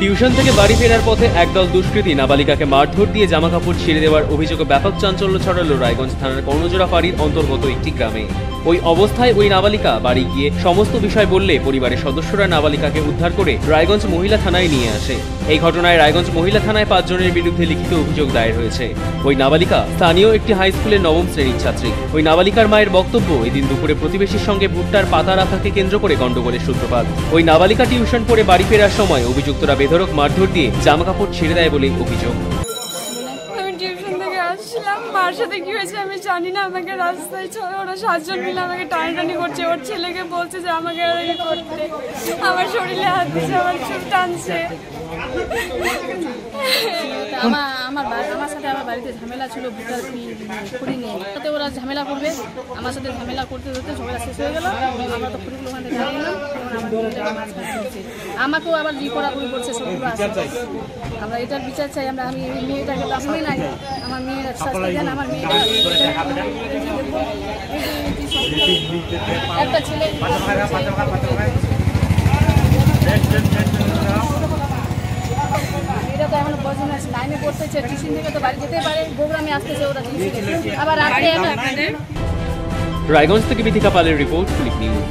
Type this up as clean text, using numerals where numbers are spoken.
Tuition থেকে বাড়ি ফেরার পথে একদল দুষ্কৃতী নাবালিকাকে মারধর দিয়ে জামাকাপড় ছিঁড়ে দেওয়ার অভিযোগে ব্যাপক চাঞ্চল্য ছড়ালো রায়গঞ্জ থানার কর্ণজোড়া ফাঁড়ির অন্তর্গত একটি গ্রামে। ওই অবস্থায় ওই নাবালিকা বাড়ি গিয়ে সমস্ত বিষয় বললে পরিবারের সদস্যরা নাবালিকাকে উদ্ধার করে রায়গঞ্জ মহিলা থানায় নিয়ে আসে। এই ঘটনায় রায়গঞ্জ মহিলা থানায় 5 জনের বিরুদ্ধে লিখিত অভিযোগ দায়ের হয়েছে। ওই নাবালিকা স্থানীয় একটি হাই স্কুলের 9ম শ্রেণীর ছাত্রী। ওই নাবালিকার মায়ের বক্তব্য, এদিন দুপুরে প্রতিবেশীর সঙ্গে ভুট্টার পাতা রাখাকে কেন্দ্র করে গন্ডগোলের সূত্রপাত। ওই নাবালিকা টিউশন পড়ে বাড়ি ফেরার সময় অভিযুক্তরা বেধড়ক মারধর দিয়ে জামাকাপড় ছিঁড়ে দেয় বলে অভিযোগ। আমি টিউশন থেকে আসছিলাম, মার সাথে কি হয়েছে আমি জানি না। আমাকে রাস্তায় ওরা 7 জন মিলে আমাকে টানাটানি করছে। ওর ছেলেকে বলছে যে আমাকে করতে, আমার শরীরে হাত দিচ্ছে, আমার চুল টানছে। আমার সাথে আমার বাড়িতে ঝামেলা ছিল, ভোটার খুঁড়ি নিয়ে। তাতে ওরা ঝামেলা করবে, আমার সাথে ঝামেলা করতে করতে ঝগড়া শেষ হয়ে গেল। আমরা তো খুঁড়িগুলো ওখান থেকে জানি না, আমাকেও আবার করাকুড়ি করছে। আমরা এটার বিচার চাই। আমি মেয়েটাকে আসলে নাই, আমার মেয়ের শাস্তি দেন। আমার মেয়েটা একটা ছেলে এটা তো এখন পড়াশোনা লাইনে পড়তেছে, টিউশন থেকে তো বাড়ি যেতে পারে, প্রোগ্রামে আসতেছে ওরা আবার রাত্রে। রায়গঞ্জ থেকে বিথিকা পালের রিপোর্ট, ক্লিক নিউজ।